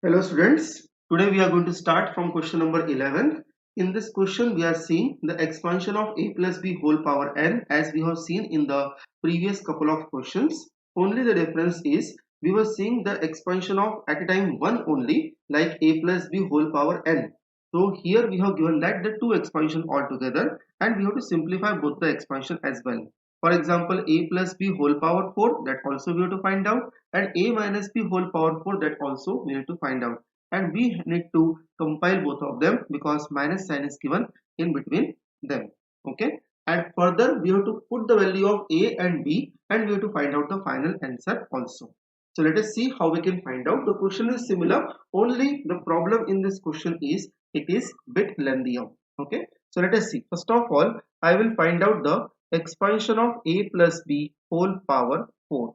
Hello students, today we are going to start from question number 11. In this question we are seeing the expansion of a plus b whole power n as we have seen in the previous couple of questions. Only the difference is we were seeing the expansion of at a time 1 only, like a plus b whole power n. So here we have given that the two expansion altogether, and we have to simplify both the expansion as well. For example, a plus b whole power 4, that also we have to find out, and a minus b whole power 4, that also we need to find out, and we need to compile both of them because minus sign is given in between them. Okay, and further we have to put the value of a and b, and we have to find out the final answer also. So let us see how we can find out. The question is similar, only the problem in this question is it is bit lengthier. Okay, so let us see. First of all, I will find out the expansion of a plus b whole power 4.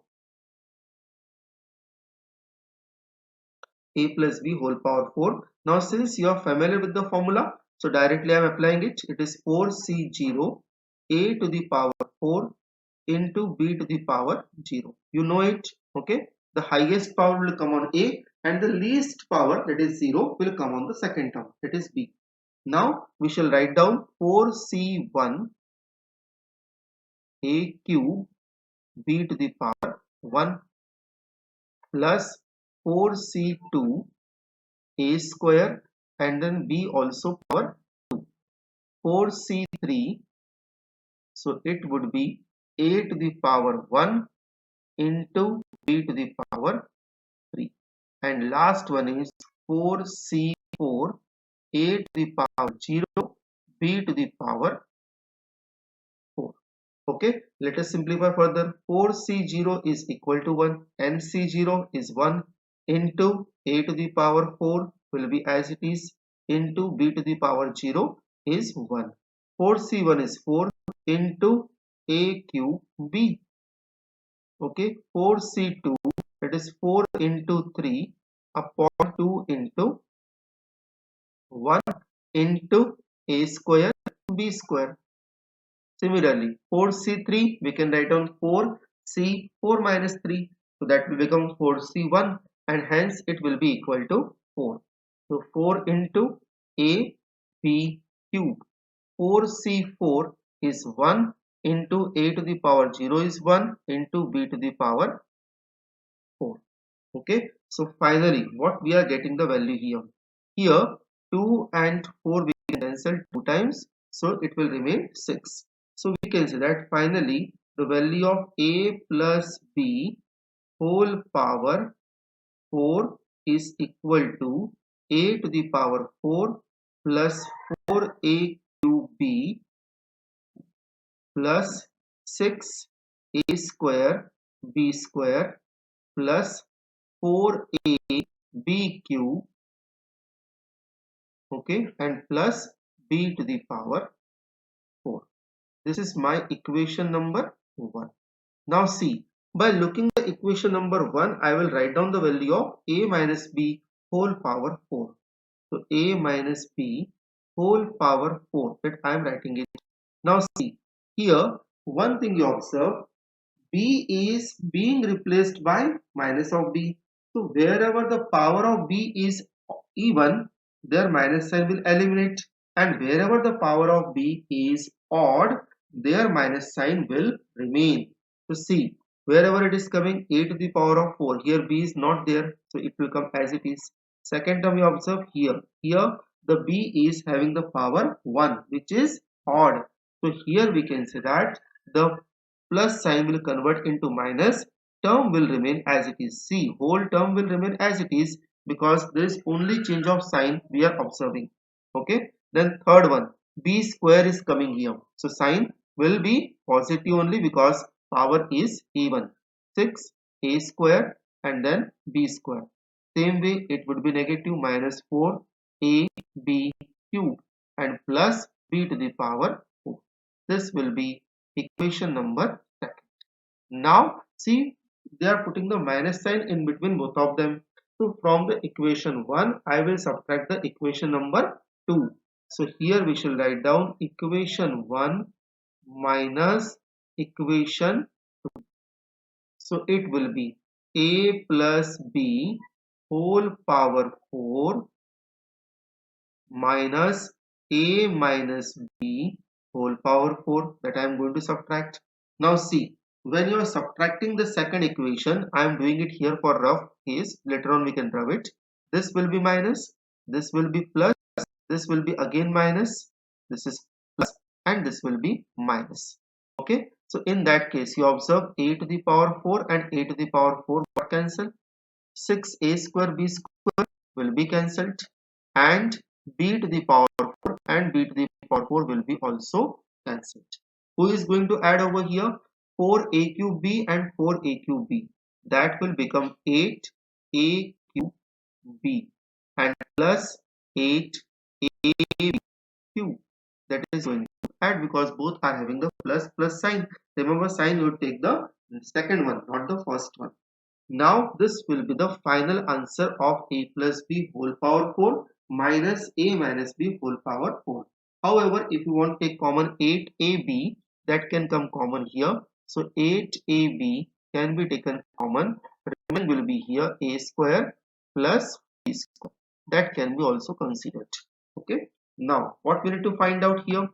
A plus b whole power 4. Now since you are familiar with the formula, so directly I am applying it. It is 4c0 a to the power 4 into b to the power 0. You know it, okay? The highest power will come on a, and the least power, that is 0, will come on the second term, that is b. Now we shall write down 4c1 a cube b to the power 1 plus 4c2 a square and then b also power 2. 4c3, so it would be a to the power 1 into b to the power 3, and last one is 4c4 a to the power 0 b to the power 4. Okay, let us simplify further. 4c0 is equal to 1 and c0 is 1 into a to the power 4 will be as it is into b to the power 0 is 1. 4c1 is 4 into a cube b. Okay, 4c2, that is 4 into 3 upon 2 into 1 into a square b square. Similarly, 4c3 we can write down 4c4 minus 3, so that will become 4c1, and hence it will be equal to 4. So 4 into a b cube. 4c4 is 1 into a to the power 0 is 1 into b to the power 4. Okay, so finally what we are getting the value here. Here 2 and 4 we can cancel 2 times, so it will remain 6. So we can say that finally the value of a plus b whole power 4 is equal to a to the power 4 plus 4a cube b plus 6a square b square plus 4a b cube, okay, and plus b to the power 4. This is my equation number 1. Now see, by looking at equation number 1, I will write down the value of a minus b whole power 4. So a minus b whole power 4, that I am writing it. Now see, here one thing you observe, b is being replaced by minus of b. So wherever the power of b is even, their minus sign will eliminate, and wherever the power of b is odd, their minus sign will remain. So see, wherever it is coming a to the power of 4, here b is not there, so it will come as it is. Second term you observe here, the b is having the power 1, which is odd. So here we can say that the plus sign will convert into minus, term will remain as it is. See, whole term will remain as it is because there is only change of sign we are observing. Okay, then third one, b square is coming here, so sign will be positive only because power is even. 6a square and then b square. Same way it would be negative minus 4ab cube and plus b to the power 4. This will be equation number 2. Now see, they are putting the minus sign in between both of them. So from the equation 1, I will subtract the equation number 2. So here we shall write down equation 1 minus equation 2. So it will be a plus b whole power 4 minus a minus b whole power 4 that I am going to subtract. Now see, when you are subtracting the second equation, I am doing it here for rough case. Later on we can rub it. This will be minus, this will be plus, this will be again minus, this is plus, and this will be minus. Okay, so in that case you observe a to the power 4 and a to the power 4 got cancelled. 6a square b square will be cancelled, and b to the power 4 and b to the power 4 will be also cancelled. Who is going to add over here? 4a cube b and 4a cube b. That will become 8a cube b and plus 8a cube. That is going to add because both are having the plus plus sign. Remember, sign you take the second one, not the first one. Now this will be the final answer of a plus b whole power 4 minus a minus b whole power 4. However, if you want to take common 8ab, that can come common here. So 8ab can be taken common. Remaining will be here a square plus b square. That can be also considered. Okay. Now what we need to find out here?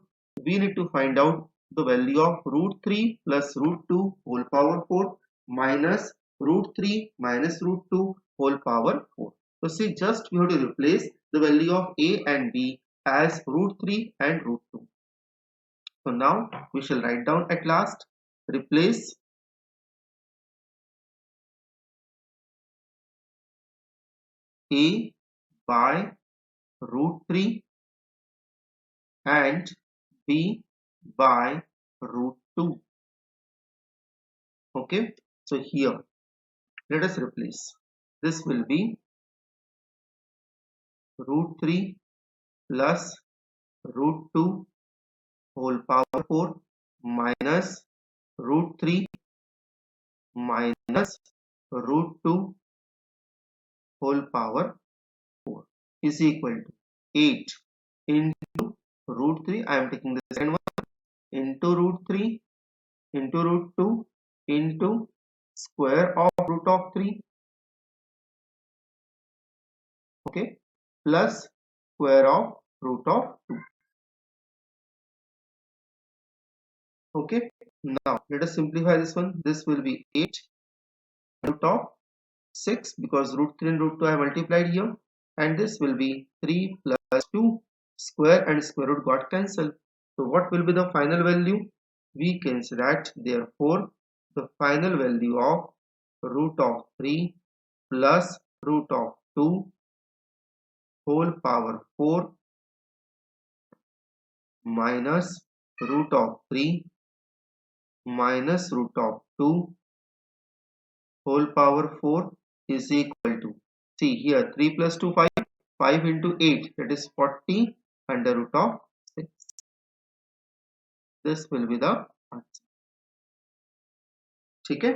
We need to find out the value of root 3 plus root 2 whole power 4 minus root 3 minus root 2 whole power 4. So see, just we have to replace the value of a and b as root 3 and root 2. So now we shall write down at last, replace a by root 3 and b by root 2. Okay, so here let us replace. This will be root 3 plus root 2 whole power 4 minus root 3 minus root 2 whole power 4 is equal to 8 into root 3. I am taking the second one, into root 3 into root 2 into square of root of 3, okay, plus square of root of 2. Okay, now let us simplify this one. This will be 8 root of 6 because root 3 and root 2 I multiplied here, and this will be 3 plus 2. Square and square root got cancelled. So what will be the final value? We can say that therefore the final value of root of 3 plus root of 2 whole power 4 minus root of 3 minus root of 2 whole power 4 is equal to, see here, 3 plus 2 5, 5 into 8, that is 40 under root of 6. This will be the answer. Okay,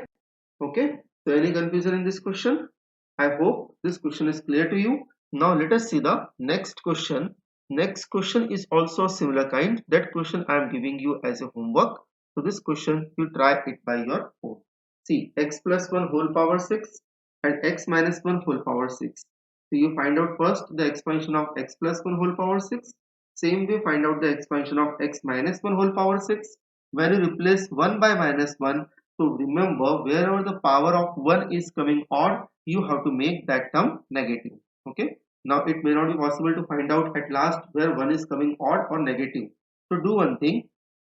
okay. So any confusion in this question? I hope this question is clear to you. Now let us see the next question. Next question is also a similar kind. That question I am giving you as a homework. So this question you try it by your own. See, x plus 1 whole power 6 and x minus 1 whole power 6. So you find out first the expansion of x plus 1 whole power 6. Same way find out the expansion of x minus 1 whole power 6. When you replace 1 by minus 1, so remember wherever the power of 1 is coming odd, you have to make that term negative. Okay. Now it may not be possible to find out at last where 1 is coming odd or negative. So do one thing.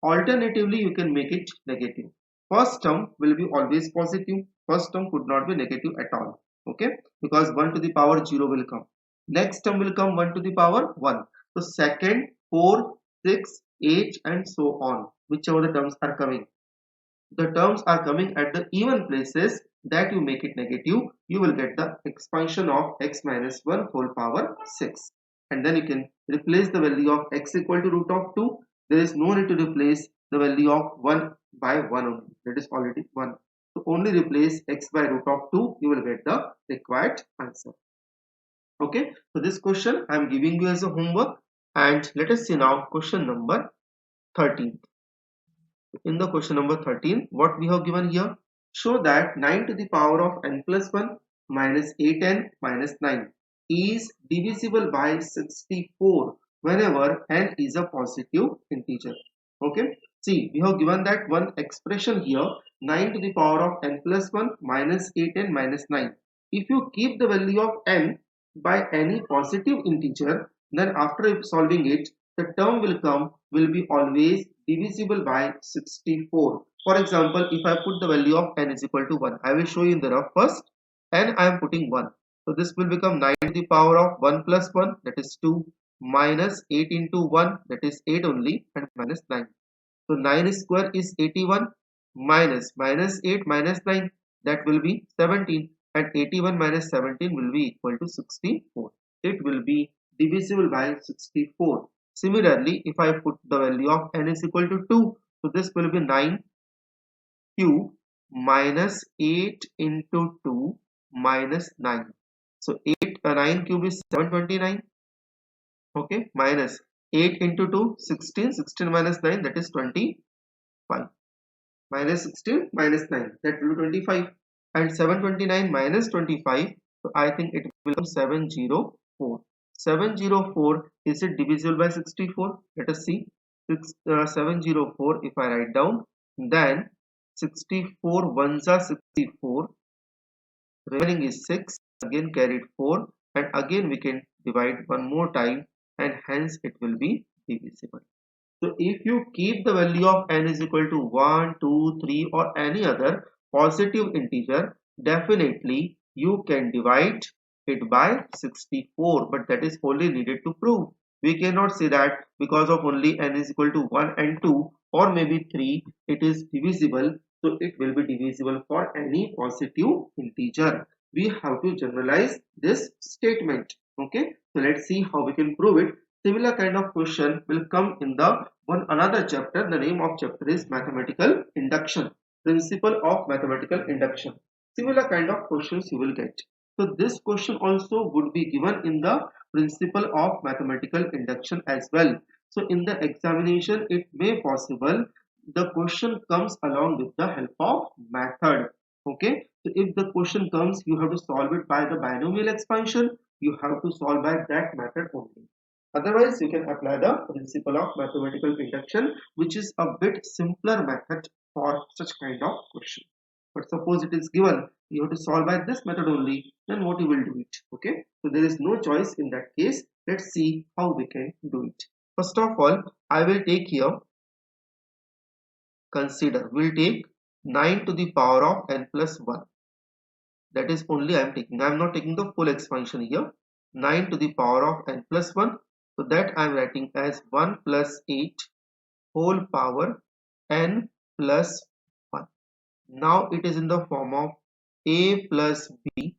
Alternatively, you can make it negative. First term will be always positive. First term could not be negative at all. Okay. Because 1 to the power 0 will come. Next term will come 1 to the power 1. So second, 4, 6, 8 and so on. Whichever the terms are coming. The terms are coming at the even places that you make it negative, you will get the expansion of x minus 1 whole power 6. And then you can replace the value of x equal to root of 2. There is no need to replace the value of 1 by 1 only. That is already 1. So only replace x by root of 2. You will get the required answer. Okay. So this question I am giving you as a homework. And let us see now question number 13. In the question number 13, what we have given here, show that 9 to the power of n plus 1 minus 8 and minus 9 is divisible by 64 whenever n is a positive integer. Okay. See, we have given that one expression here, 9 to the power of n plus 1 minus 8 and minus 9. If you keep the value of n by any positive integer, then after solving it, the term will be always divisible by 64. For example, if I put the value of n is equal to 1, I will show you in the rough first, and I am putting 1. So this will become 9 to the power of 1 plus 1, that is 2, minus 8 into 1, that is 8 only, and minus 9. So 9 square is 81, minus 8 minus 9, that will be 17, and 81 minus 17 will be equal to 64. It will be divisible by 64. Similarly, if I put the value of n is equal to 2, so this will be 9 cube minus 8 into 2 minus 9. So 9 cube is 729. Okay, minus 8 into 2, 16, 16 minus 9, that is 25. Minus 16 minus 9, that will be 25. And 729 minus 25, so I think it will become 704. 704, is it divisible by 64? Let us see. 704, if I write down, then 64 ones are 64, remaining is 6, again carried 4, and again we can divide one more time, and hence it will be divisible. So if you keep the value of n is equal to 1, 2, 3 or any other positive integer, definitely you can divide it by 64, but that is only needed to prove. We cannot say that because of only n is equal to 1 and 2 or maybe 3 it is divisible. So it will be divisible for any positive integer. We have to generalize this statement. Okay, so let's see how we can prove it. Similar kind of question will come in the another chapter. The name of chapter is mathematical induction, principle of mathematical induction. Similar kind of questions you will get. So this question also would be given in the principle of mathematical induction as well. So in the examination it may possible the question comes along with the help of method. Okay, so if the question comes, you have to solve it by the binomial expansion. You have to solve by that method only. Otherwise, you can apply the principle of mathematical induction, which is a bit simpler method for such kind of question. But suppose it is given, you have to solve by this method only, then what you will do it? Okay, so there is no choice in that case. Let's see how we can do it. First of all, I will take here, consider, we'll take 9 to the power of n plus 1. That is only I am taking. I am not taking the full expansion here. 9 to the power of n plus 1. So that I am writing as 1 plus 8 whole power n plus 1. Now it is in the form of a plus b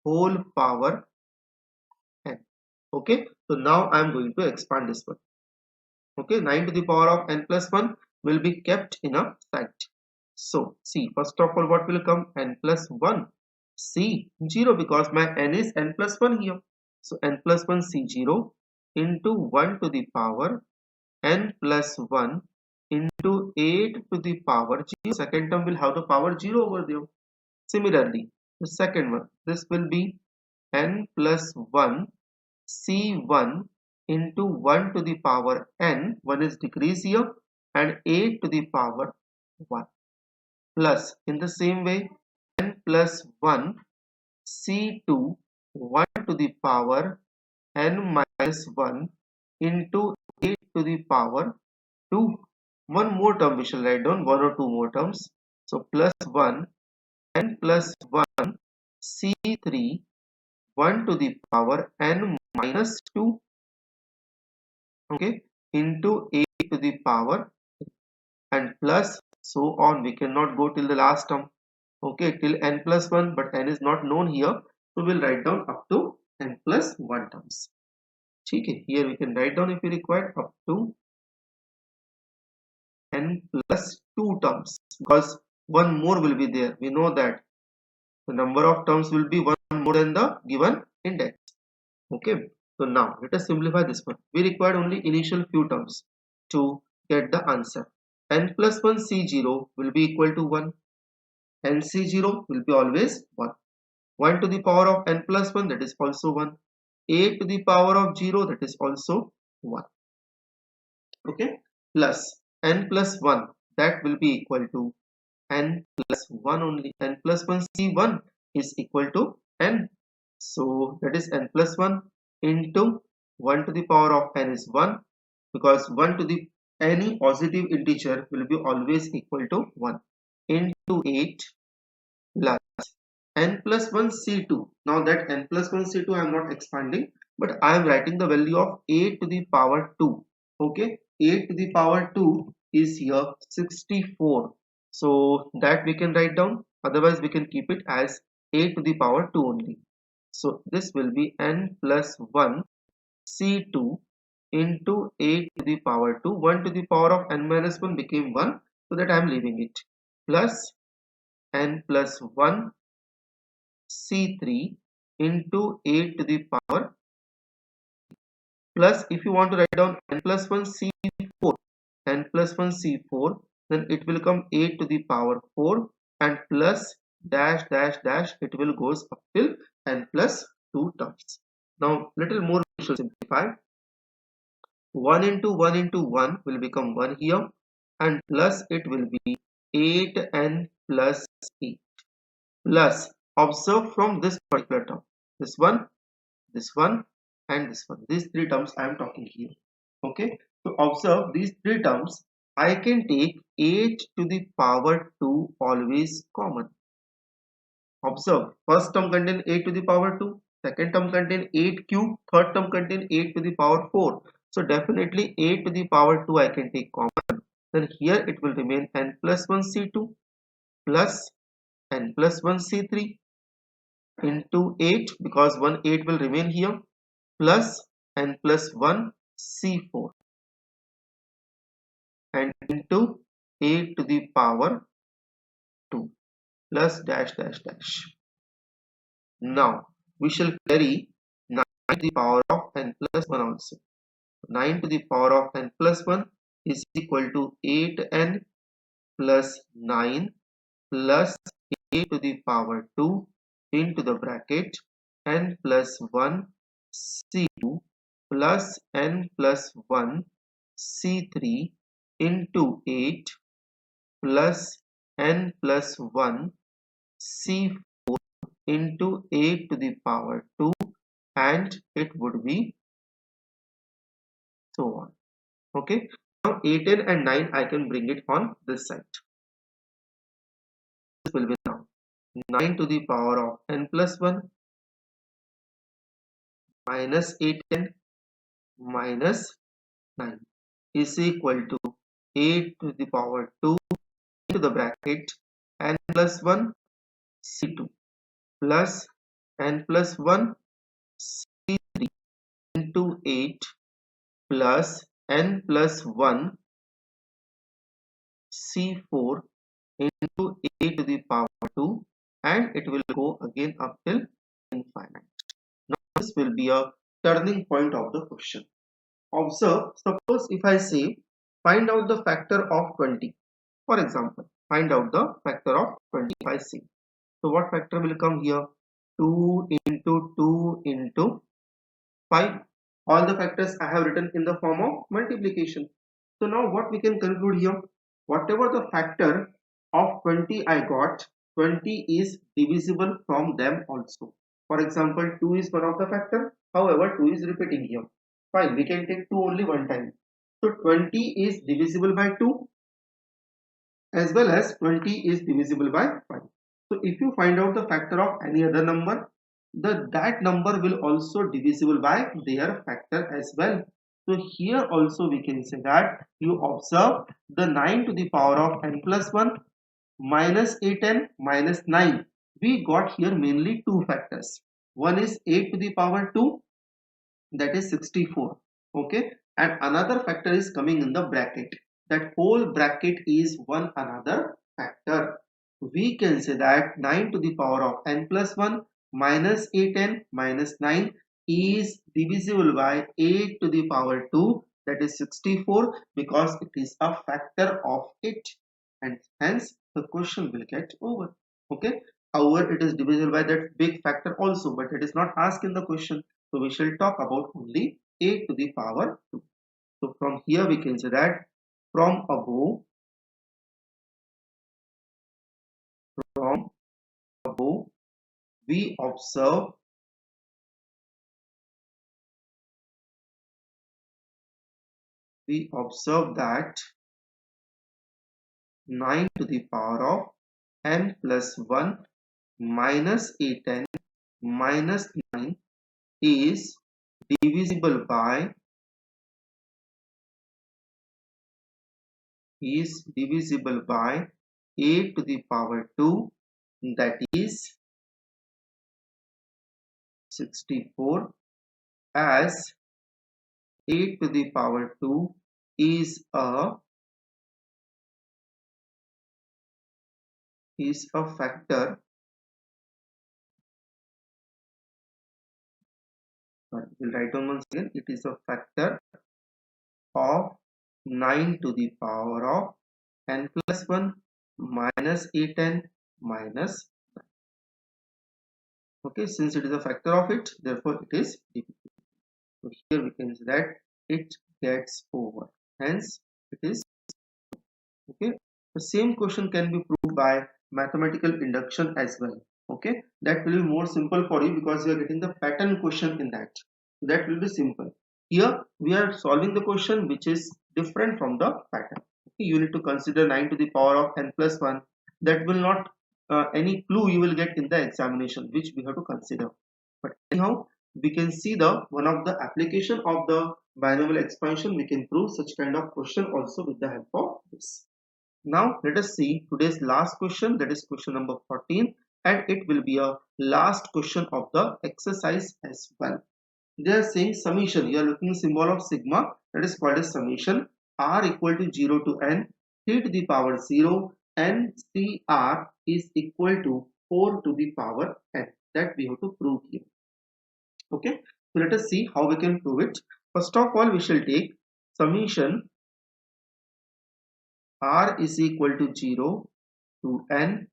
whole power n. Okay, so now I am going to expand this one. Okay, 9 to the power of n plus 1 will be kept in a side. So see, first of all, what will come? N plus 1. C 0, because my n is n plus 1 here. So n plus 1 C 0 into 1 to the power n plus 1 into 8 to the power 0. Second term will have the power 0 over there. Similarly, the second one, this will be n plus 1 C1 into 1 to the power n, 1 is decrease here, and 8 to the power 1, plus in the same way n plus 1 C2 1 to the power n minus 1 into 8 to the power 2. One more term we shall write down, one or two more terms. So plus 1 n plus 1 C3 1 to the power n minus 2, okay, into 8 to the power, and plus so on. We cannot go till the last term, okay, till n plus 1, but n is not known here, so we'll write down up to n plus 1 terms. Okay, here we can write down if we require up to n plus 2 terms, because one more will be there. We know that the number of terms will be one more than the given index. Okay, so now let us simplify this one. We required only initial few terms to get the answer. N plus 1 C0 will be equal to 1. NC0 will be always 1. 1 to the power of n plus 1, that is also 1. 8 to the power of 0, that is also 1. Okay, plus n plus 1, that will be equal to n plus 1 only. N plus 1 C1 is equal to n. So that is n plus 1 into 1 to the power of n is 1, because 1 to the any positive integer will be always equal to 1, into 8 plus n plus 1 C2. Now that n plus 1 C2 I am not expanding, but I am writing the value of 8 to the power 2. Okay, 8 to the power 2 is here 64. So that we can write down, otherwise we can keep it as 8 to the power 2 only. So this will be n plus 1 C2 into 8 to the power 2. 1 to the power of n minus 1 became 1, so that I am leaving it, plus n plus 1 C3 into 8 to the power, plus if you want to write down n plus 1 C4, n plus 1 C4, then it will come 8 to the power 4, and plus dash dash dash, it will goes up till n plus 2 terms. Now little more we should simplify. 1 into 1 into 1 will become 1 here, and plus it will be 8n plus 8. Plus, observe from this particular term, this one, and this one. These three terms I am talking here. Okay, so observe these three terms. I can take 8 to the power 2 always common. Observe, first term contain 8 to the power 2, second term contain 8 cube, third term contain 8 to the power 4. So definitely 8 to the power 2 I can take common. Then here it will remain n plus 1 C2 plus n plus 1 C3 into 8, because 1 8 will remain here, plus n plus 1 C4, and into 8 to the power 2 plus dash dash dash. Now we shall carry 9 to the power of n plus 1 also. 9 to the power of n plus 1 is equal to 8n plus 9 plus 8 to the power 2 into the bracket n plus 1 C2 plus n plus 1 C3 into 8 plus n plus 1 C4 into 8 to the power 2, and it would be so on. Okay, now 8 and 9 I can bring it on this side. This will be now 9 to the power of n plus 1 minus 8n minus 9 is equal to 8 to the power 2 into the bracket n plus 1 C2 plus n plus 1 C3 into 8 plus n plus 1 C4 into 8 to the power 2, and it will go again up till infinite. Now this will be a turning point of the question. Observe, suppose if I say find out the factor of 20. For example, find out the factor of 20 if I say. So what factor will come here? 2 into 2 into 5. All the factors I have written in the form of multiplication. So now what we can conclude here? Whatever the factor of 20 I got, 20 is divisible from them also. For example, 2 is one of the factor. However, 2 is repeating here. Fine, we can take 2 only one time. So 20 is divisible by 2, as well as 20 is divisible by 5. So if you find out the factor of any other number, that number will also divisible by their factor as well. So here also we can say that you observe the 9 to the power of n plus 1 minus 8n minus 9. We got here mainly two factors. One is 8 to the power 2, that is 64. Okay, and another factor is coming in the bracket. That whole bracket is one another factor. We can say that 9 to the power of n plus 1 minus 8n minus 9 is divisible by 8 to the power 2, that is 64, because it is a factor of it, and hence the question will get over. Okay, However, it is divisible by that big factor also, but it is not asked in the question. So we shall talk about only a to the power 2. So from here we can say that from above we observe that 9 to the power of n plus 1 minus a10 minus 9 is divisible by a to the power 2, that is 64, as a to the power 2 is a factor, we'll write down once again, it is a factor of 9 to the power of n plus 1 minus a10 minus, okay, since it is a factor of it, therefore it is divisible. So here we can say that it gets over, hence it is okay. The same question can be proved by mathematical induction as well. Okay, that will be more simple for you because you are getting the pattern question in that. That will be simple. Here we are solving the question which is different from the pattern. Okay, you need to consider 9 to the power of n plus 1. That will not any clue you will get in the examination, which we have to consider. But anyhow, we can see the one of the application of the binomial expansion. We can prove such kind of question also with the help of this. Now let us see today's last question, that is question number 14, and it will be a last question of the exercise as well. They are saying summation. You are looking symbol of sigma, that is called as summation r equal to 0 to n 3 to the power 0 and cr is equal to 4 to the power n. That we have to prove here. Okay, so let us see how we can prove it. First of all, we shall take summation r is equal to 0 to n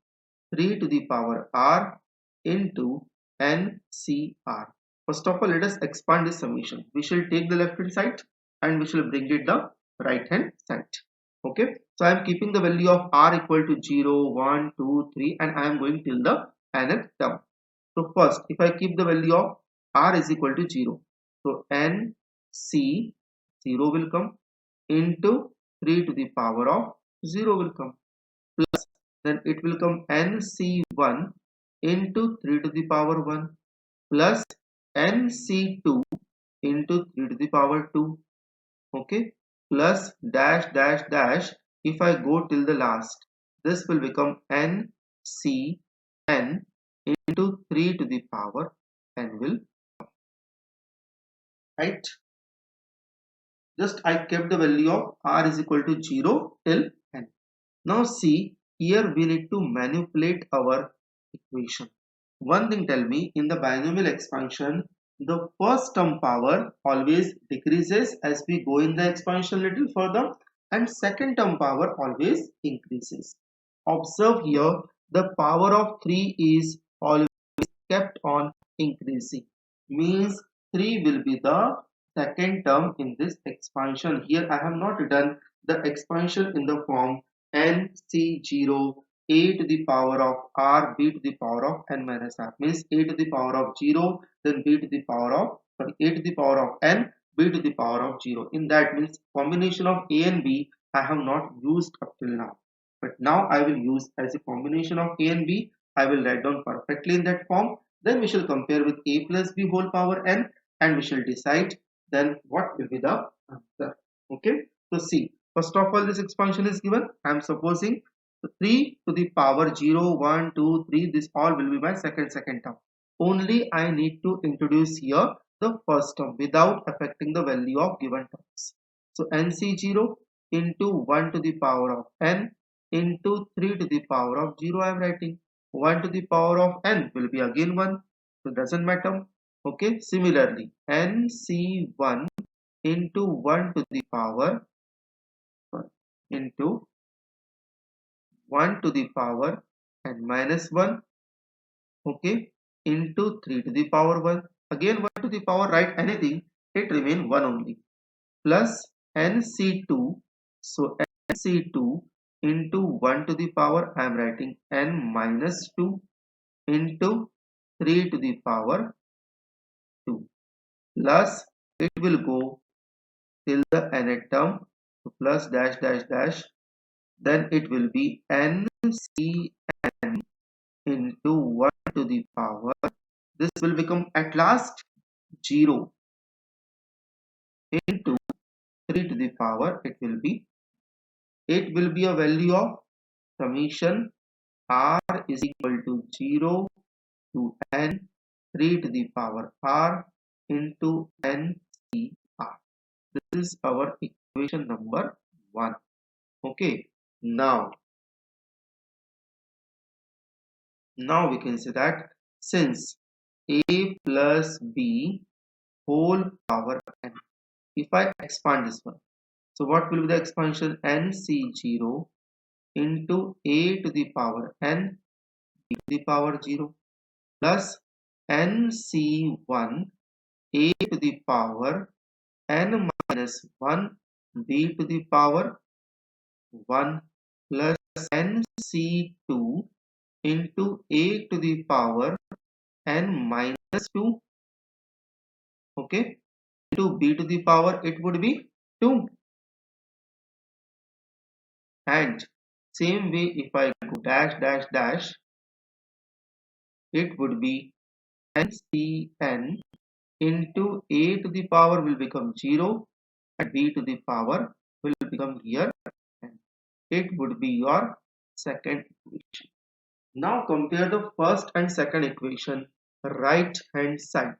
3 to the power r into ncr. First of all, let us expand this summation. We shall take the left hand side and we shall bring it the right hand side. Okay, so I am keeping the value of r equal to 0, 1, 2, 3 and I am going till the nth term. So first, if I keep the value of r is equal to 0, so nc 0 will come into 3 to the power of 0 will come, plus then it will come nc1 into 3 to the power 1 plus nc2 into 3 to the power 2, okay, plus dash dash dash. If I go till the last, this will become ncn into 3 to the power n will, right? Just I kept the value of r is equal to 0 till n. Now see, here we need to manipulate our equation. One thing tell me, in the binomial expansion, the first term power always decreases as we go in the expansion little further and second term power always increases. Observe here, the power of 3 is always kept on increasing, means 3 will be the second term in this expansion. Here I have not written the expansion in the form nc0 a to the power of r b to the power of n minus r, means a to the power of 0 then b to the power of, sorry, a to the power of n b to the power of 0. In that means combination of a and b I have not used up till now, but now I will use as a combination of a and b. I will write down perfectly in that form. Then we shall compare with a plus b whole power n and we shall decide then what will be the answer. Okay, so see, first of all, this expansion is given. I am supposing 3 to the power 0, 1, 2, 3, this all will be my second term. Only I need to introduce here the first term without affecting the value of given terms. So nc0 into 1 to the power of n into 3 to the power of 0 I am writing. 1 to the power of n will be again 1, so doesn't matter. Okay, similarly nc1 into 1 to the power into 1 to the power n minus 1 okay, into 3 to the power 1. Again 1 to the power, write anything, it remain 1 only, plus nc2. So nc2 into 1 to the power, I am writing n minus 2 into 3 to the power 2, plus it will go till the nth term, so plus dash dash dash, then it will be ncn into 1 to the power, this will become at last 0 into 3 to the power, it will be a value of summation r is equal to 0 to n 3 to the power r into n c r. This is our equation number 1. Okay, now we can say that since a plus b whole power n, if I expand this one, so what will be the expansion? nc0 into a to the power n b to the power 0 plus nc1 a to the power n minus 1 b to the power 1 plus nc2 into a to the power n minus 2, okay, into b to the power, it would be 2. And same way, if I go dash dash dash, it would be ncn into a to the power will become 0 and b to the power will become here, and it would be your second equation. Now compare the first and second equation right hand side.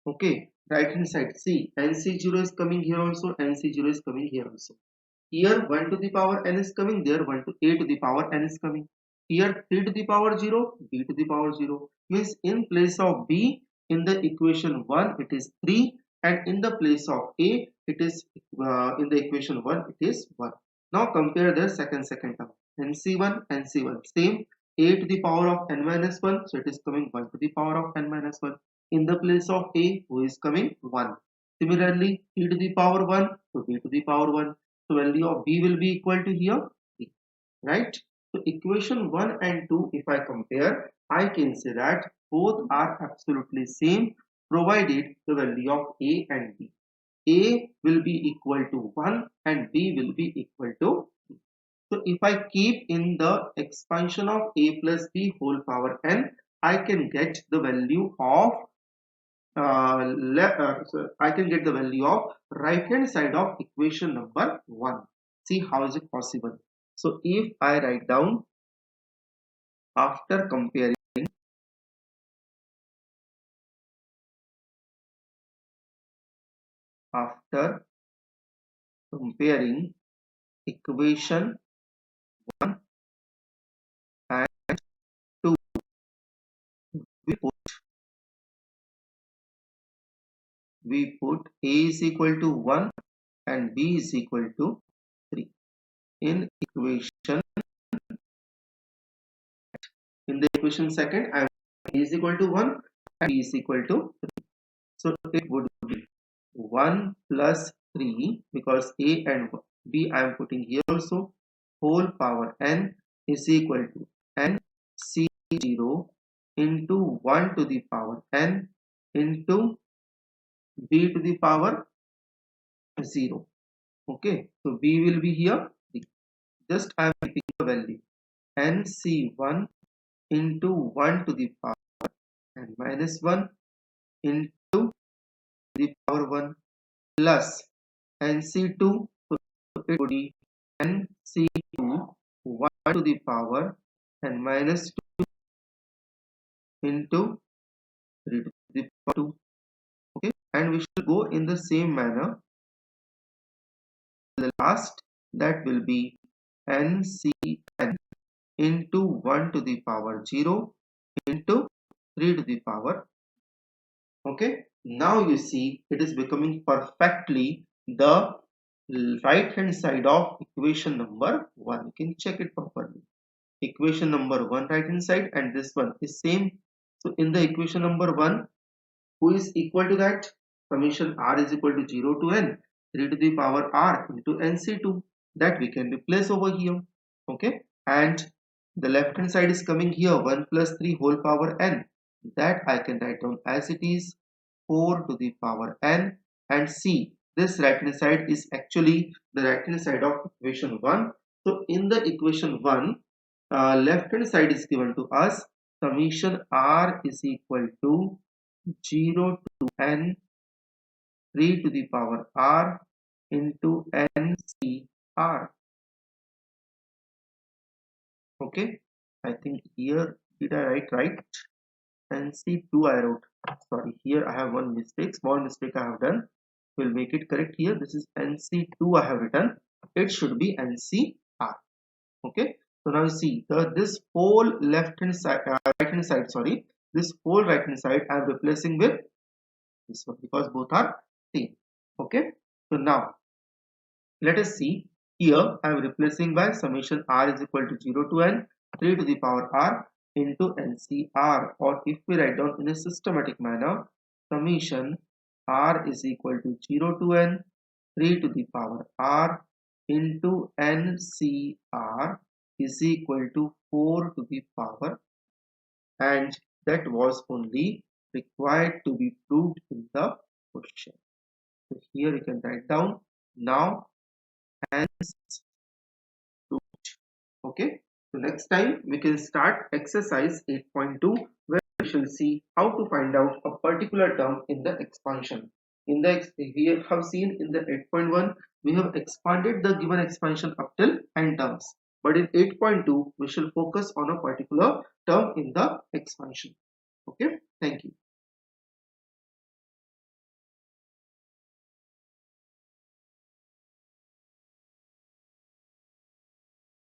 Okay, right hand side, see nc0 is coming here also, nc0 is coming here also. Here 1 to the power n is coming, there 1 to a to the power n is coming. Here 3 to the power 0, b to the power 0. Means in place of b in the equation 1 it is 3, and in the place of a it is in the equation 1 it is 1. Now compare the second term, nc1 same, a to the power of n minus 1, so it is coming 1 to the power of n minus 1. In the place of a, who is coming 1. Similarly, e to the power 1 to b to the power 1. So value of b will be equal to here 3, right? So equation 1 and 2, if I compare, I can say that both are absolutely same, provided the value of a and b. A will be equal to 1 and b will be equal to 3. So if I keep in the expansion of a plus b whole power n, I can get the value of so I can get the value of right hand side of equation number 1. See how is it possible? So if I write down after comparing equation 1 and 2, we put a is equal to 1 and b is equal to 3 in equation. In the equation second, I am a is equal to 1 and b is equal to 3. So it would be 1 plus 3, because a and b I am putting here also, whole power n is equal to n c0 into 1 to the power n into b to the power 0. Okay, so b will be here. Just I am keeping the value nc1 into 1 to the power n minus 1 into the power 1 plus nc2, so it would be nc2 1 to the power n minus 2 into 3 to the power 2. Okay, and we should go in the same manner. The last, that will be ncn into 1 to the power 0 into 3 to the power. Okay, now you see it is becoming perfectly the right hand side of equation number 1. You can check it properly. Equation number 1 right hand side and this one is same. So in the equation number 1, who is equal to that? Summation r is equal to 0 to n 3 to the power r into nc2, that we can replace over here. Okay, and the left hand side is coming here 1 plus 3 whole power n, that I can write down as it is 4 to the power n, and c, this right hand side is actually the right hand side of equation 1. So in the equation 1, left hand side is given to us summation r is equal to 0 to n 3 to the power r into ncr. Okay, I think here did I write right? nc2 I wrote, sorry, here I have one mistake, small mistake I have done. We'll make it correct here. This is nc2 I have written, it should be ncr. Okay, so now you see this whole left hand side, right hand side, sorry, this whole right hand side I am replacing with this one because both are same. Okay, so now let us see. Here I am replacing by summation r is equal to 0 to n 3 to the power r into ncr, or if we write down in a systematic manner, summation r is equal to 0 to n 3 to the power r into ncr is equal to 4 to the power, and that was only required to be proved in the question. So here you can write down now hence proved. Okay, so next time we can start exercise 8.2, where we shall see how to find out a particular term in the expansion. In the we have seen in the 8.1 we have expanded the given expansion up till n terms, but in 8.2 we shall focus on a particular term in the expansion. Okay, thank you.